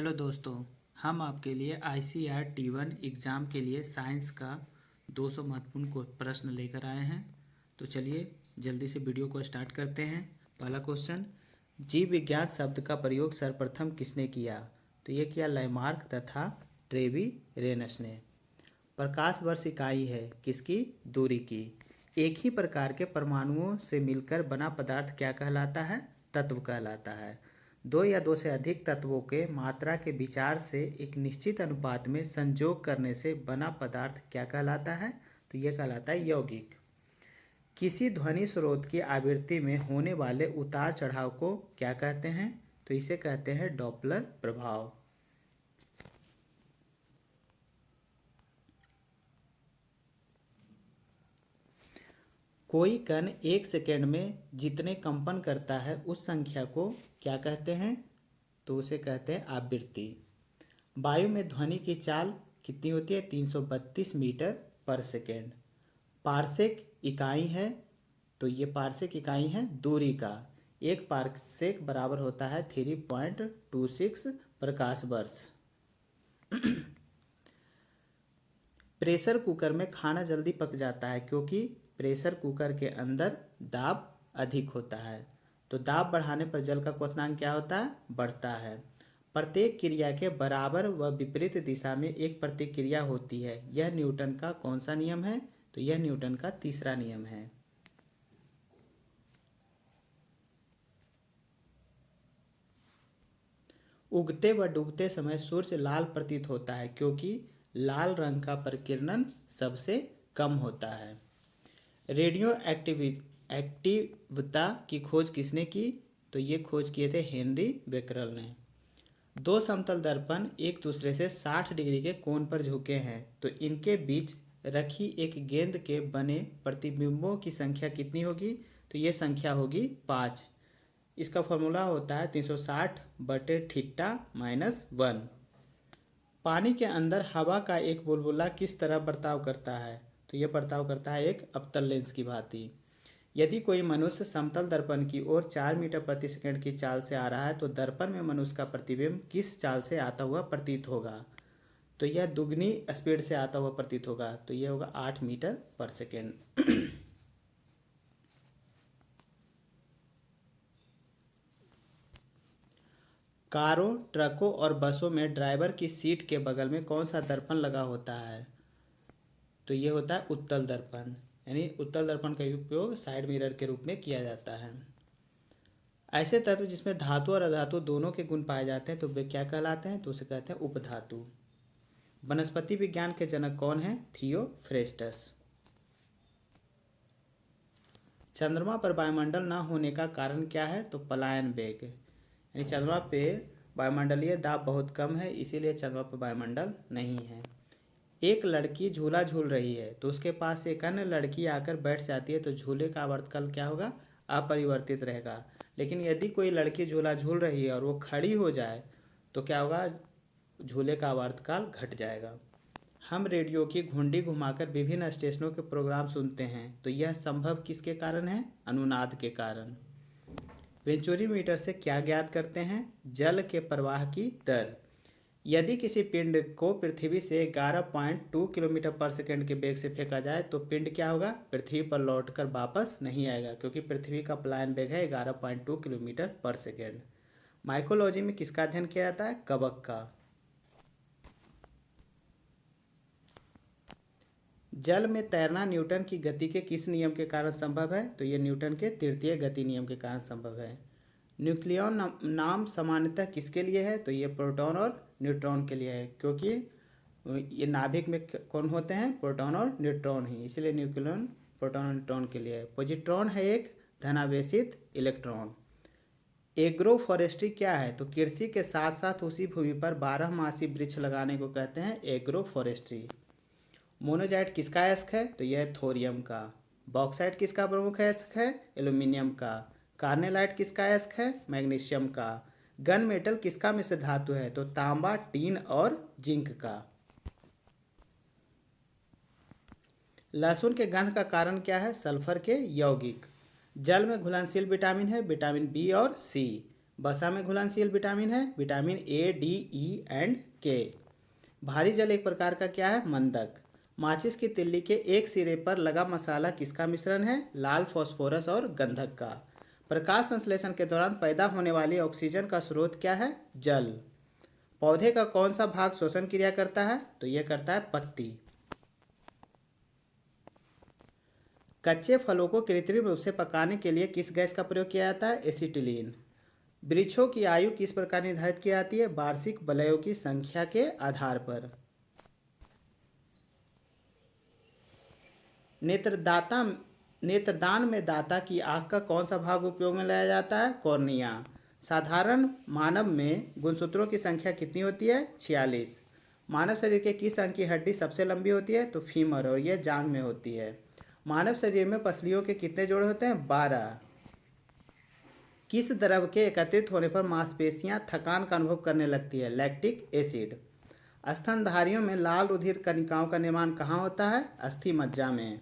Hello दोस्तों, हम आपके लिए ICAR T1 एग्ज़ाम के लिए साइंस का 200 महत्वपूर्ण प्रश्न लेकर आए हैं। तो चलिए जल्दी से वीडियो को स्टार्ट करते हैं। पहला क्वेश्चन, जीव विज्ञान शब्द का प्रयोग सर्वप्रथम किसने किया? तो ये किया लैमार्क तथा ट्रेवी रेनस ने। प्रकाश वर्ष इकाई है किसकी? दूरी की। एक ही प्रकार के परमाणुओं से मिलकर बना पदार्थ क्या कहलाता है? तत्व कहलाता है। दो या दो से अधिक तत्वों के मात्रा के विचार से एक निश्चित अनुपात में संयोग करने से बना पदार्थ क्या कहलाता है? तो यह कहलाता है यौगिक। किसी ध्वनि स्रोत की आवृत्ति में होने वाले उतार चढ़ाव को क्या कहते हैं? तो इसे कहते हैं डॉपलर प्रभाव। कोई कण एक सेकंड में जितने कंपन करता है उस संख्या को क्या कहते हैं? तो उसे कहते हैं आवृत्ति। वायु में ध्वनि की चाल कितनी होती है? 332 मीटर पर सेकेंड। पारसेक इकाई है, तो ये पारसेक इकाई है दूरी का। एक पारसेक बराबर होता है 3.26 प्रकाश वर्ष। प्रेशर कुकर में खाना जल्दी पक जाता है क्योंकि प्रेशर कुकर के अंदर दाब अधिक होता है। तो दाब बढ़ाने पर जल का क्वथनांक क्या होता है? बढ़ता है। प्रत्येक क्रिया के बराबर व विपरीत दिशा में एक प्रतिक्रिया होती है। यह न्यूटन का कौन सा नियम है? तो यह न्यूटन का तीसरा नियम है। उगते व डूबते समय सूर्य लाल प्रतीत होता है क्योंकि लाल रंग का प्रकीर्णन सबसे कम होता है। रेडियो एक्टिवता की खोज किसने की? तो ये खोज किए थे हेनरी बेकरल ने। दो समतल दर्पण एक दूसरे से 60 डिग्री के कोण पर झुके हैं, तो इनके बीच रखी एक गेंद के बने प्रतिबिंबों की संख्या कितनी होगी? तो ये संख्या होगी 5। इसका फॉर्मूला होता है 360/θ-1। पानी के अंदर हवा का एक बुलबुला किस तरह बर्ताव करता है? तो यह बर्ताव करता है एक अवतल लेंस की भांति। यदि कोई मनुष्य समतल दर्पण की ओर 4 मीटर प्रति सेकंड की चाल से आ रहा है तो दर्पण में मनुष्य का प्रतिबिंब किस चाल से आता हुआ प्रतीत होगा? तो यह दुगनी स्पीड से आता हुआ प्रतीत होगा, तो यह होगा 8 मीटर पर सेकेंड। कारों, ट्रकों और बसों में ड्राइवर की सीट के बगल में कौन सा दर्पण लगा होता है? तो ये होता है उत्तल दर्पण। यानी उत्तल दर्पण का उपयोग साइड मिरर के रूप में किया जाता है। ऐसे तत्व जिसमें धातु और अधातु दोनों के गुण पाए जाते हैं तो वे क्या कहलाते हैं? तो उसे कहते हैं उपधातु। वनस्पति विज्ञान के जनक कौन है? थियोफ्रेस्टस। चंद्रमा पर वायुमंडल न होने का कारण क्या है? तो पलायन वेग। यानी चंद्रमा पे वायुमंडलीय दाब बहुत कम है, इसीलिए चंद्रमा पर वायुमंडल नहीं है। एक लड़की झूला झूल रही है तो उसके पास एक अन्य लड़की आकर बैठ जाती है तो झूले का आवर्तकाल क्या होगा? अपरिवर्तित रहेगा। लेकिन यदि कोई लड़की झूला झूल रही है और वो खड़ी हो जाए तो क्या होगा? झूले का आवर्तकाल घट जाएगा। हम रेडियो की घुंडी घुमाकर विभिन्न स्टेशनों के प्रोग्राम सुनते हैं, तो यह संभव किसके कारण है? अनुनाद के कारण। वेंचुरीमीटर से क्या ज्ञात करते हैं? जल के प्रवाह की दर। यदि किसी पिंड को पृथ्वी से 11.2 किलोमीटर पर सेकंड के वेग से फेंका जाए तो पिंड क्या होगा? पृथ्वी पर लौटकर वापस नहीं आएगा क्योंकि पृथ्वी का पलायन वेग है 11.2 किलोमीटर पर सेकंड। माइकोलॉजी में किसका अध्ययन किया जाता है? कवक का। जल में तैरना न्यूटन की गति के किस नियम के कारण संभव है? तो ये न्यूटन के तृतीय गति नियम के कारण संभव है। न्यूक्लियन नाम सामान्यतः किसके लिए है? तो ये प्रोटॉन और न्यूट्रॉन के लिए है क्योंकि ये नाभिक में कौन होते हैं? प्रोटॉन और न्यूट्रॉन ही, इसलिए न्यूक्लियन प्रोटॉन और न्यूट्रॉन के लिए है। पॉजिट्रॉन है एक धनावेशित इलेक्ट्रॉन। एग्रो फॉरेस्ट्री क्या है? तो कृषि के साथ साथ उसी भूमि पर 12 मासी वृक्ष लगाने को कहते हैं एग्रो फॉरेस्ट्री। मोनोजाइट किसका अयस्क है? तो यह थोरियम का। बॉक्साइट किसका प्रमुख अयस्क है? एल्यूमिनियम का। कार्नेलाइट किसका अयस्क है? मैग्नीशियम का। गन मेटल किसका मिश्र धातु है? तो तांबा, टीन और जिंक का। लहसुन के गंध का कारण क्या है? सल्फर के यौगिक। जल में घुलनशील विटामिन है विटामिन बी और सी। वसा में घुलनशील विटामिन है vitamin A, D, E and के। भारी जल एक प्रकार का क्या है? मंदक। माचिस की तिल्ली के एक सिरे पर लगा मसाला किसका मिश्रण है? लाल फास्फोरस और गंधक का। प्रकाश संश्लेषण के दौरान पैदा होने वाली ऑक्सीजन का स्रोत क्या है? जल। पौधे का कौन सा भाग श्वसन क्रिया करता है? तो यह करता है पत्ती। कच्चे फलों को कृत्रिम रूप से पकाने के लिए किस गैस का प्रयोग किया जाता है? एसिटिलीन। वृक्षों की आयु किस प्रकार निर्धारित की जाती है? वार्षिक वलयों की संख्या के आधार पर। नेत्रदान में दाता की आंख का कौन सा भाग उपयोग में लाया जाता है? कॉर्निया। साधारण मानव में गुणसूत्रों की संख्या कितनी होती है? 46। मानव शरीर के किस अंग की हड्डी सबसे लंबी होती है? तो फीमर, और यह जांघ में होती है। मानव शरीर में पसलियों के कितने जोड़े होते हैं? 12। किस द्रव के एकत्रित होने पर मांसपेशियां थकान का अनुभव करने लगती है? Lactic acid. स्तनधारियों में लाल रुधिर कणिकाओं का निर्माण कहाँ होता है? अस्थि मज्जा में।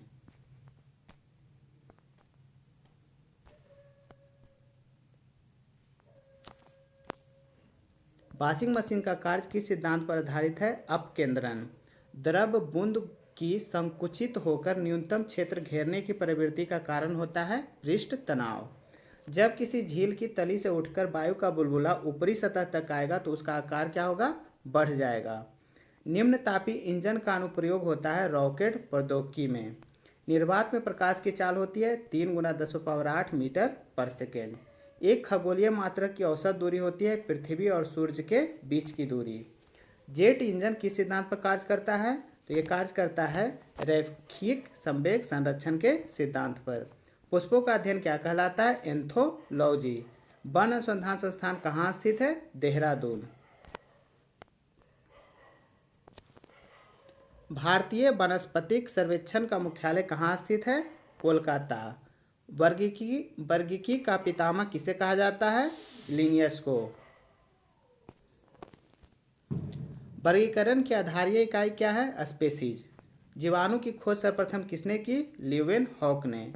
वॉशिंग मशीन का कार्य किस सिद्धांत पर आधारित है? अपकेंद्रण। द्रव बूंद की संकुचित होकर न्यूनतम क्षेत्र घेरने की प्रवृत्ति का कारण होता है पृष्ठ तनाव। जब किसी झील की तली से उठकर वायु का बुलबुला ऊपरी सतह तक आएगा तो उसका आकार क्या होगा? बढ़ जाएगा। निम्न तापी इंजन का अनुप्रयोग होता है रॉकेट प्रौद्योगिकी में। निर्वात में प्रकाश की चाल होती है 3 × 10⁸ मीटर पर सेकेंड। एक खगोलीय मात्रक की औसत दूरी होती है पृथ्वी और सूर्य के बीच की दूरी। जेट इंजन किस सिद्धांत पर कार्य करता है? तो ये कार्य करता है रैखिक संवेग संरक्षण के सिद्धांत पर। पुष्पों का अध्ययन क्या कहलाता है? एंथोलॉजी। वन अनुसंधान संस्थान कहाँ स्थित है? देहरादून। भारतीय वनस्पतिक सर्वेक्षण का मुख्यालय कहाँ स्थित है? कोलकाता। वर्गीकी का पितामह किसे कहा जाता है? लिनियस को। वर्गीकरण की आधारीय इकाई क्या है? स्पेसीज। जीवाणु की खोज सर्वप्रथम किसने की? लीeuwenhoek ने।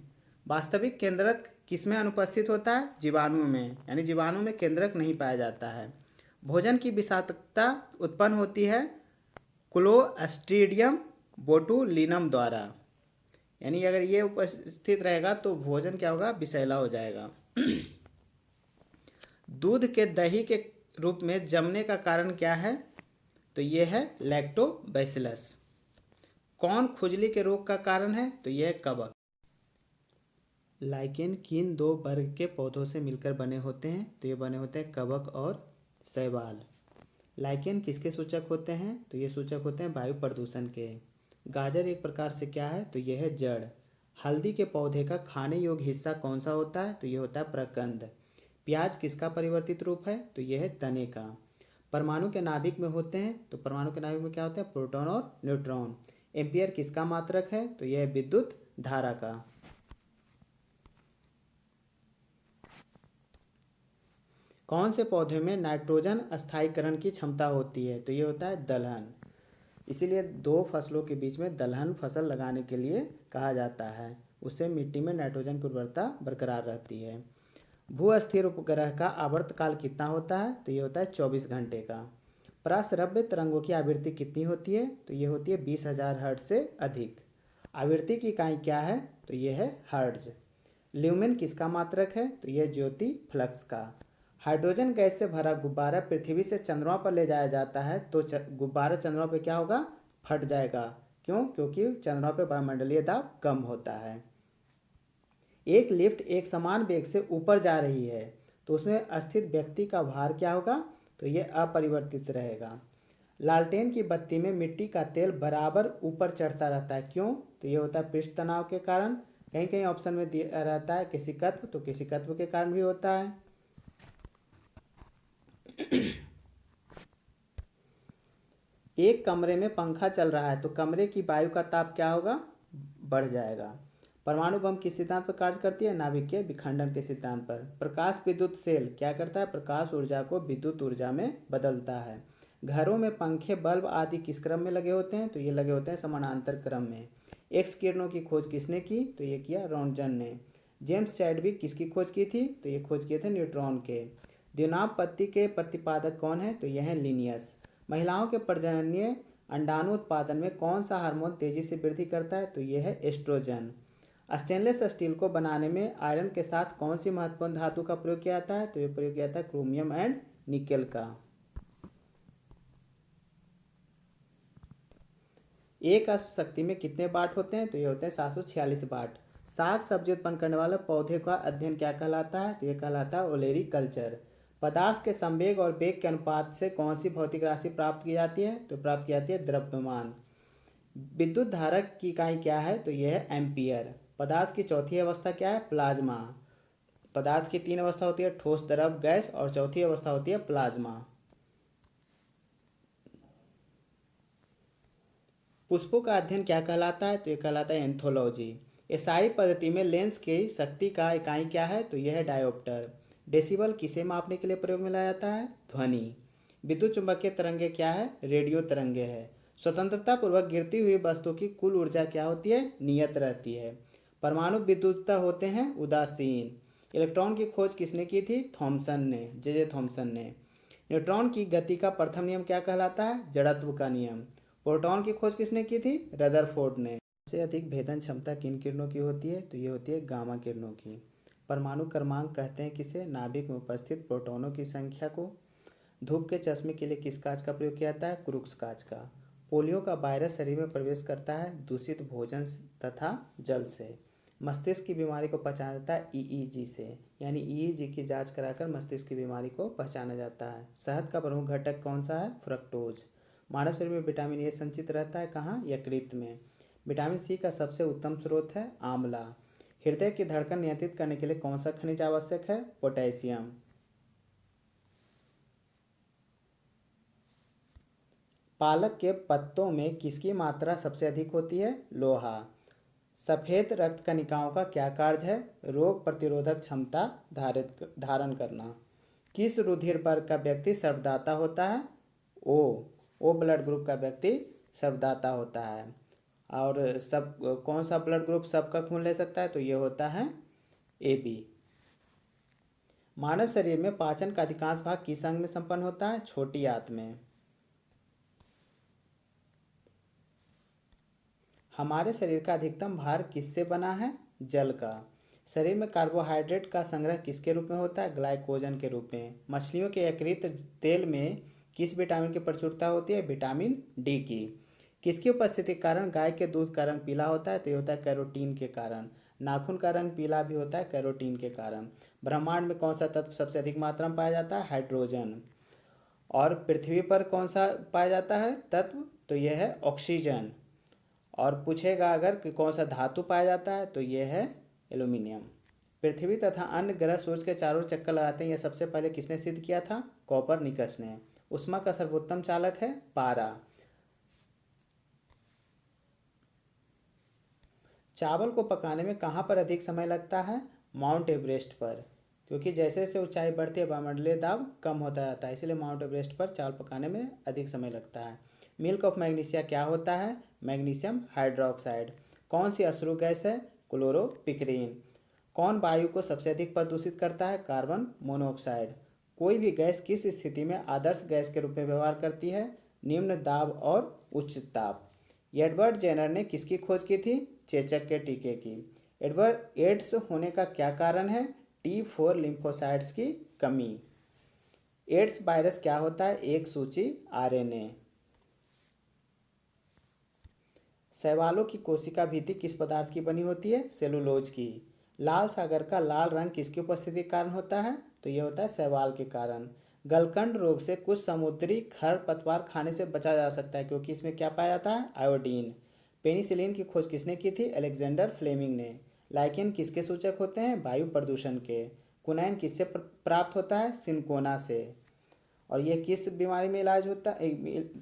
वास्तविक केंद्रक किसमें अनुपस्थित होता है? जीवाणु में, यानी जीवाणु में केंद्रक नहीं पाया जाता है। भोजन की विषाक्तता उत्पन्न होती है क्लोस्ट्रीडियम बोटुलिनम द्वारा, यानी अगर ये उपस्थित रहेगा तो भोजन क्या होगा? विषैला हो जाएगा। दूध के दही के रूप में जमने का कारण क्या है? तो ये है लैक्टोबैसिलस। कौन खुजली के रोग का कारण है? तो यह कवक। लाइकेन किन दो वर्ग के पौधों से मिलकर बने होते हैं? तो ये बने होते हैं कवक और शैवाल। लाइकेन किसके सूचक होते हैं? तो ये सूचक होते हैं वायु प्रदूषण के। गाजर एक प्रकार से क्या है? तो यह है जड़। हल्दी के पौधे का खाने योग्य हिस्सा कौन सा होता है? तो यह होता है प्रकंद। प्याज किसका परिवर्तित रूप है? तो यह है तने का। परमाणु के नाभिक में होते हैं, तो परमाणु के नाभिक में क्या होते हैं? प्रोटॉन और न्यूट्रॉन। एम्पियर किसका मात्रक है? तो यह है विद्युत धारा का। कौन से पौधे में नाइट्रोजन स्थायीकरण की क्षमता होती है? तो ये होता है दलहन। इसीलिए दो फसलों के बीच में दलहन फसल लगाने के लिए कहा जाता है, उससे मिट्टी में नाइट्रोजन की उर्वरता बरकरार रहती है। भू अस्थिर उपग्रह का आवर्तकाल कितना होता है? तो ये होता है 24 घंटे का। प्रस्रव्य तरंगों की आवृत्ति कितनी होती है? तो ये होती है 20,000 हर्ट्ज से अधिक। आवृत्ति की इकाई क्या है? तो ये है हर्ट्ज। ल्यूमेन किसका मात्रक है? तो यह ज्योति फ्लक्स का। हाइड्रोजन गैस से भरा गुब्बारा पृथ्वी से चंद्रमा पर ले जाया जाता है तो गुब्बारा चंद्रमा पर क्या होगा? फट जाएगा। क्यों? क्योंकि चंद्रमा पर वायुमंडलीय दाब कम होता है। एक लिफ्ट एक समान वेग से ऊपर जा रही है तो उसमें स्थित व्यक्ति का भार क्या होगा? तो ये अपरिवर्तित रहेगा। लालटेन की बत्ती में मिट्टी का तेल बराबर ऊपर चढ़ता रहता है, क्यों? तो ये होता है पृष्ठ तनाव के कारण। कहीं कहीं ऑप्शन में दिया रहता है केशिकत्व, तो केशिकत्व के कारण भी होता है। एक कमरे में पंखा चल रहा है तो कमरे की वायु का ताप क्या होगा? बढ़ जाएगा। परमाणु बम किस सिद्धांत पर कार्य करती है? नाभिक के विखंडन के सिद्धांत पर। प्रकाश विद्युत सेल क्या करता है? प्रकाश ऊर्जा को विद्युत ऊर्जा में बदलता है। घरों में पंखे बल्ब आदि किस क्रम में लगे होते हैं? तो ये लगे होते हैं समानांतर क्रम में। एक्स किरणों की खोज किसने की? तो ये किया रॉन्टजन ने। जेम्स चैडविक किसकी खोज की थी? तो ये खोज किए थे न्यूट्रॉन के। द्विनाभपत्ति के प्रतिपादक कौन है? तो यह है लिनियस। महिलाओं के प्रजननीय अंडाणु उत्पादन में कौन सा हार्मोन तेजी से वृद्धि करता है? तो यह है एस्ट्रोजन। स्टेनलेस स्टील को बनाने में आयरन के साथ कौन सी महत्वपूर्ण धातु का प्रयोग किया जाता है? तो यह प्रयोग किया जाता है क्रोमियम एंड निकेल का। एक अश्व शक्ति में कितने वाट होते हैं? तो ये होते हैं 746 वाट। साग सब्जी उत्पन्न करने वाले पौधे का अध्ययन क्या कहलाता है? तो ये कहलाता है ओलेरी कल्चर। पदार्थ के संवेग और वेग के अनुपात से कौन सी भौतिक राशि प्राप्त की जाती है? तो प्राप्त की जाती है द्रव्यमान। विद्युत धारक की इकाई क्या है? तो यह है एम्पियर। पदार्थ की चौथी अवस्था क्या है? प्लाज्मा। पदार्थ की 3 अवस्था होती है, ठोस, द्रव, गैस, और चौथी अवस्था होती है प्लाज्मा। पुष्पों का अध्ययन क्या कहलाता है? तो ये कहलाता है एंथोलॉजी। एसआई पद्धति में लेंस की शक्ति का इकाई क्या है? तो यह है डायोप्टर। डेसिबल किसे मापने के लिए प्रयोग में लाया जाता है? ध्वनि। विद्युत चुंबकीय तरंगे क्या है? रेडियो तरंगे है। स्वतंत्रता पूर्वक गिरती हुई वस्तु की कुल ऊर्जा क्या होती है? नियत रहती है। परमाणु विद्युतता होते हैं उदासीन। इलेक्ट्रॉन की खोज किसने की थी? थॉमसन ने, जे थॉमसन ने। न्यूट्रॉन की गति का प्रथम नियम क्या कहलाता है? जड़त्व का नियम। प्रोटॉन की खोज किसने की थी? रदरफोर्ड ने। सबसे अधिक भेदन क्षमता किन किरणों की होती है? तो ये होती है गामा किरणों की। परमाणु क्रमांक कहते हैं किसे? नाभिक में उपस्थित प्रोटॉनों की संख्या को। धूप के चश्मे के लिए किस कांच का प्रयोग किया जाता है? क्रूक्स कांच का। पोलियो का वायरस शरीर में प्रवेश करता है दूषित भोजन तथा जल से। मस्तिष्क की बीमारी को पहचाना जाता है ईईजी से, यानी ईईजी की जांच कराकर मस्तिष्क की बीमारी को पहचाना जाता है। शहद का प्रमुख घटक कौन सा है? फ्रक्टोज। मानव शरीर में विटामिन ए संचित रहता है कहाँ? यकृत में। विटामिन सी का सबसे उत्तम स्रोत है आंवला। हृदय की धड़कन नियंत्रित करने के लिए कौन सा खनिज आवश्यक है? पोटेशियम। पालक के पत्तों में किसकी मात्रा सबसे अधिक होती है? लोहा। सफेद रक्त कणिकाओं का क्या कार्य है? रोग प्रतिरोधक क्षमता धारण करना। किस रुधिर वर्ग का व्यक्ति सर्वदाता होता है? ओ ब्लड ग्रुप का व्यक्ति सर्वदाता होता है। और सब कौन सा ब्लड ग्रुप सबका खून ले सकता है? तो ये होता है AB। मानव शरीर में पाचन का अधिकांश भाग किस अंग में संपन्न होता है? छोटी आंत में। हमारे शरीर का अधिकतम भार किससे बना है? जल का। शरीर में कार्बोहाइड्रेट का संग्रह किसके रूप में होता है? ग्लाइकोजन के रूप में। मछलियों के यकृत तेल में किस विटामिन की प्रचुरता होती है? विटामिन डी की। किसकी उपस्थिति के कारण गाय के दूध का रंग पीला होता है? तो ये होता है कैरोटीन के कारण। नाखून का रंग पीला भी होता है कैरोटीन के कारण। ब्रह्मांड में कौन सा तत्व सबसे अधिक मात्रा में पाया जाता है? हाइड्रोजन। और पृथ्वी पर कौन सा पाया जाता है तत्व? तो यह है ऑक्सीजन। और पूछेगा अगर कि कौन सा धातु पाया जाता है? तो यह है एल्यूमिनियम। पृथ्वी तथा अन्य ग्रह सूर्य के चारों ओर चक्कर लगाते हैं, यह सबसे पहले किसने सिद्ध किया था? कोपरनिकस ने। उष्मा का सर्वोत्तम चालक है पारा। चावल को पकाने में कहाँ पर अधिक समय लगता है? माउंट एवरेस्ट पर, क्योंकि जैसे जैसे ऊंचाई बढ़ती है वायुमंडलीय दाब कम होता जाता है, इसलिए माउंट एवरेस्ट पर चावल पकाने में अधिक समय लगता है। मिल्क ऑफ मैग्नीशिया क्या होता है? Magnesium hydroxide. कौन सी अश्रु गैस है? क्लोरोपिक्रीन। कौन वायु को सबसे अधिक प्रदूषित करता है? Carbon monoxide. कोई भी गैस किस स्थिति में आदर्श गैस के रूप में व्यवहार करती है? निम्न दाब और उच्च ताप। एडवर्ड जेनर ने किसकी खोज की थी? चेचक के टीके की। एडवर्ड एड्स होने का क्या कारण है? T4 लिम्फोसाइट्स की कमी। एड्स वायरस क्या होता है? एक सूची RNA। शैवालों की कोशिका भित्ति किस पदार्थ की बनी होती है? सेलुलोज की। लाल सागर का लाल रंग किसकी उपस्थिति के कारण होता है? तो यह होता है शैवाल के कारण। गलकंड रोग से कुछ समुद्री खरपतवार खाने से बचा जा सकता है क्योंकि इसमें क्या पाया जाता है? आयोडीन। पेनिसिलिन की खोज किसने की थी? अलेक्जेंडर फ्लेमिंग ने। लाइकेन किसके सूचक होते हैं? वायु प्रदूषण के। कुनैन किससे प्राप्त होता है? सिनकोना से। और यह किस बीमारी में इलाज होता है?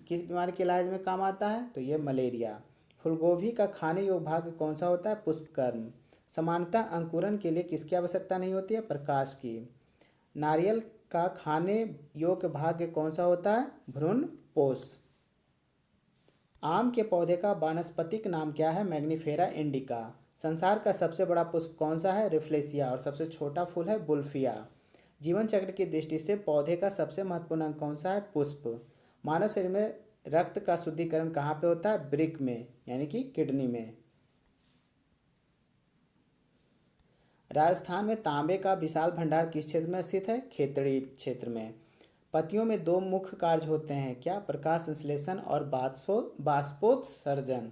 किस बीमारी के इलाज में काम आता है? तो यह मलेरिया। फूलगोभी का खाने योग्य भाग कौन सा होता है? पुष्पकर्ण। समानता अंकुरण के लिए किसकी आवश्यकता नहीं होती है? प्रकाश की। नारियल का खाने योग्य भाग कौन सा होता है? भ्रूणपोष। आम के पौधे का वानस्पतिक नाम क्या है? Mangifera indica. संसार का सबसे बड़ा पुष्प कौन सा है? रिफ्लेसिया। और सबसे छोटा फूल है बुल्फिया। जीवन चक्र की दृष्टि से पौधे का सबसे महत्वपूर्ण अंग कौन सा है? पुष्प। मानव शरीर में रक्त का शुद्धिकरण कहाँ पे होता है? वृक्क में, यानी कि किडनी में। राजस्थान में तांबे का विशाल भंडार किस क्षेत्र में स्थित है? खेतड़ी क्षेत्र में। पत्तियों में दो मुख्य कार्य होते हैं, क्या? प्रकाश संश्लेषण और बाष्पोत्सर्जन।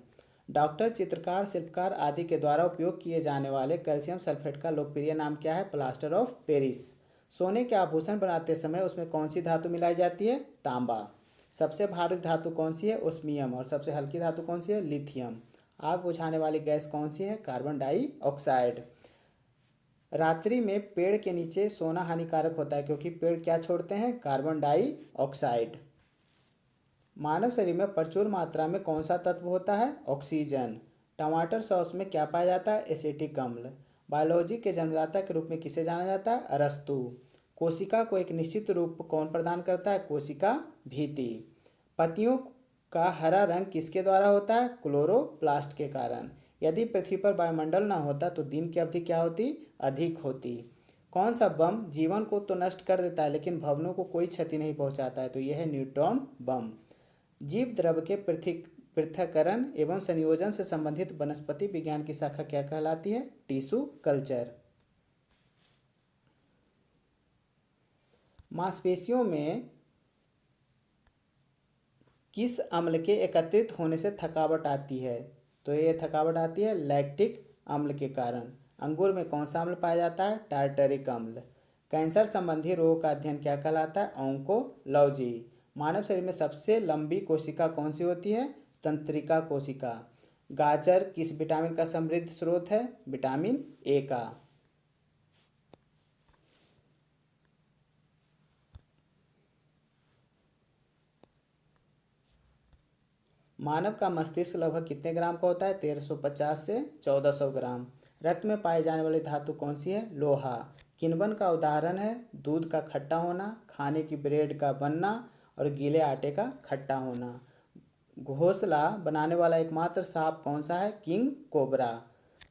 डॉक्टर, चित्रकार, शिल्पकार आदि के द्वारा उपयोग किए जाने वाले कैल्शियम सल्फेट का लोकप्रिय नाम क्या है? Plaster of Paris. सोने के आभूषण बनाते समय उसमें कौन सी धातु मिलाई जाती है? तांबा। सबसे भारी धातु कौन सी है? ओस्मियम। और सबसे हल्की धातु कौन सी है? लिथियम। आग बुझाने वाली गैस कौन सी है? Carbon dioxide. रात्रि में पेड़ के नीचे सोना हानिकारक होता है क्योंकि पेड़ क्या छोड़ते हैं? Carbon dioxide. मानव शरीर में प्रचुर मात्रा में कौन सा तत्व होता है? ऑक्सीजन। टमाटर सॉस में क्या पाया जाता है? एसिटिक अम्ल। बायोलॉजी के जन्मदाता के रूप में किसे जाना जाता है? अरस्तु। कोशिका को एक निश्चित रूप कौन प्रदान करता है? कोशिका भित्ति। पत्तियों का हरा रंग किसके द्वारा होता है? क्लोरोप्लास्ट के कारण। यदि पृथ्वी पर वायुमंडल न होता तो दिन की अवधि क्या होती? अधिक होती। कौन सा बम जीवन को तो नष्ट कर देता है लेकिन भवनों को कोई क्षति नहीं पहुंचाता है? तो यह है न्यूट्रॉन बम। जीव द्रव के पृथक्करण एवं संयोजन से संबंधित वनस्पति विज्ञान की शाखा क्या कहलाती है? Tissue culture. मांसपेशियों में किस अम्ल के एकत्रित होने से थकावट आती है? तो ये थकावट आती है लैक्टिक अम्ल के कारण। अंगूर में कौन सा अम्ल पाया जाता है? टार्टरिक अम्ल। कैंसर संबंधी रोग का अध्ययन क्या कहलाता है? ऑन्कोलॉजी। मानव शरीर में सबसे लंबी कोशिका कौन सी होती है? तंत्रिका कोशिका। गाजर किस विटामिन का समृद्ध स्रोत है? विटामिन ए का। मानव का मस्तिष्क लगभग कितने ग्राम का होता है? 1350 से 1400 ग्राम। रक्त में पाई जाने वाली धातु कौन सी है? लोहा। किण्वन का उदाहरण है दूध का खट्टा होना, खाने की ब्रेड का बनना और गीले आटे का खट्टा होना। घोंसला बनाने वाला एकमात्र सांप कौन सा है? King cobra.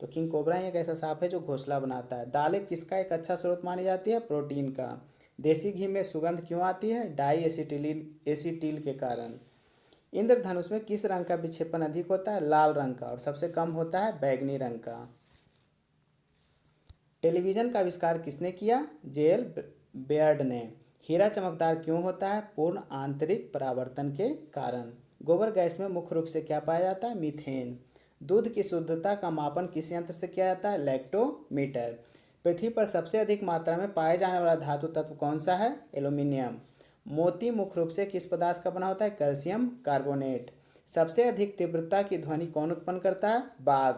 तो किंग कोबरा एक ऐसा सांप है जो घोंसला बनाता है। दालें किसका एक अच्छा स्रोत मानी जाती है? प्रोटीन का। देसी घी में सुगंध क्यों आती है? डाई एसिटिल के कारण। इंद्रधनुष में किस रंग का विक्षेपण अधिक होता है? लाल रंग का। और सबसे कम होता है बैगनी रंग का। टेलीविजन का आविष्कार किसने किया? जेएल बेयर्ड ने। हीरा चमकदार क्यों होता है? पूर्ण आंतरिक परावर्तन के कारण। गोबर गैस में मुख्य रूप से क्या पाया जाता है? मीथेन। दूध की शुद्धता का मापन किस यंत्र से किया जाता है? लैक्टोमीटर। पृथ्वी पर सबसे अधिक मात्रा में पाए जाने वाला धातु तत्व कौन सा है? एल्यूमिनियम। मोती मुख्य रूप से किस पदार्थ का बना होता है? Calcium carbonate. सबसे अधिक तीव्रता की ध्वनि कौन उत्पन्न करता है? बाघ।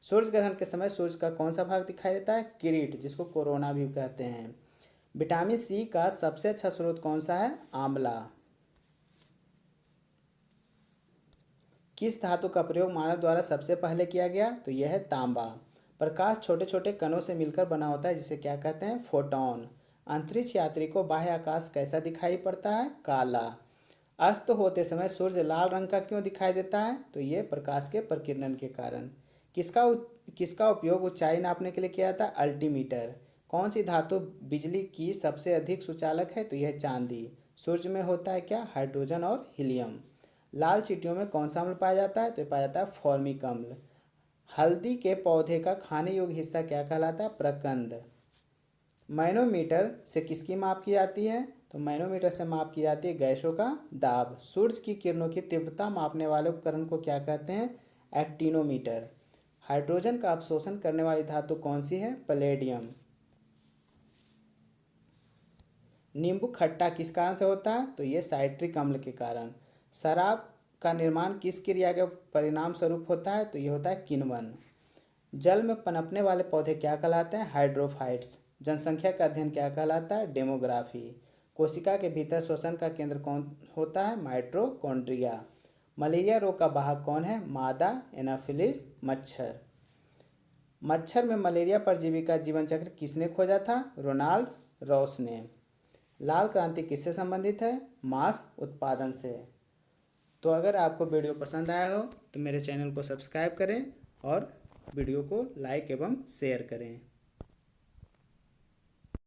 सूर्य ग्रहण के समय सूर्य का कौन सा भाग दिखाई देता है? किरीट, जिसको कोरोना भी कहते हैं। विटामिन सी का सबसे अच्छा स्रोत कौन सा है? आंवला। किस धातु का प्रयोग मानव द्वारा सबसे पहले किया गया? तो यह है तांबा। प्रकाश छोटे छोटे कणों से मिलकर बना होता है जिसे क्या कहते हैं? फोटॉन। अंतरिक्ष यात्री को बाह्य आकाश कैसा दिखाई पड़ता है? काला। अस्त होते समय सूर्य लाल रंग का क्यों दिखाई देता है? तो ये प्रकाश के प्रकीर्णन के कारण। किसका उपयोग ऊंचाई नापने के लिए किया जाता है? अल्टीमीटर। कौन सी धातु बिजली की सबसे अधिक सुचालक है? तो यह चांदी। सूर्य में होता है क्या? हाइड्रोजन और हीलियम। लाल चींटियों में कौन सा अम्ल पाया जाता है? तो ये पाया जाता है फॉर्मिक अम्ल। हल्दी के पौधे का खाने योग्य हिस्सा क्या कहलाता है? प्रकंद। मैनोमीटर से किसकी माप की जाती है? तो मैनोमीटर से माप की जाती है गैसों का दाब। सूर्य की किरणों की तीव्रता मापने वाले उपकरण को क्या कहते हैं? एक्टिनोमीटर। हाइड्रोजन का अवशोषण करने वाली धातु कौन सी है? पैलेडियम। नींबू खट्टा किस कारण से होता है? तो ये साइट्रिक अम्ल के कारण। शराब का निर्माण किस क्रिया के परिणाम स्वरूप होता है? तो ये होता है किण्वन। जल में पनपने वाले पौधे क्या कहलाते हैं? हाइड्रोफाइट्स। जनसंख्या का अध्ययन क्या कहलाता है? डेमोग्राफी। कोशिका के भीतर श्वसन का केंद्र कौन होता है? माइटोकॉन्ड्रिया। मलेरिया रोग का वाहक कौन है? मादा एनाफिलीज मच्छर। मच्छर में मलेरिया परजीवी का जीवन चक्र किसने खोजा था? रोनाल्ड रॉस ने। लाल क्रांति किससे संबंधित है? मांस उत्पादन से। तो अगर आपको वीडियो पसंद आया हो तो मेरे चैनल को सब्सक्राइब करें और वीडियो को लाइक एवं शेयर करें।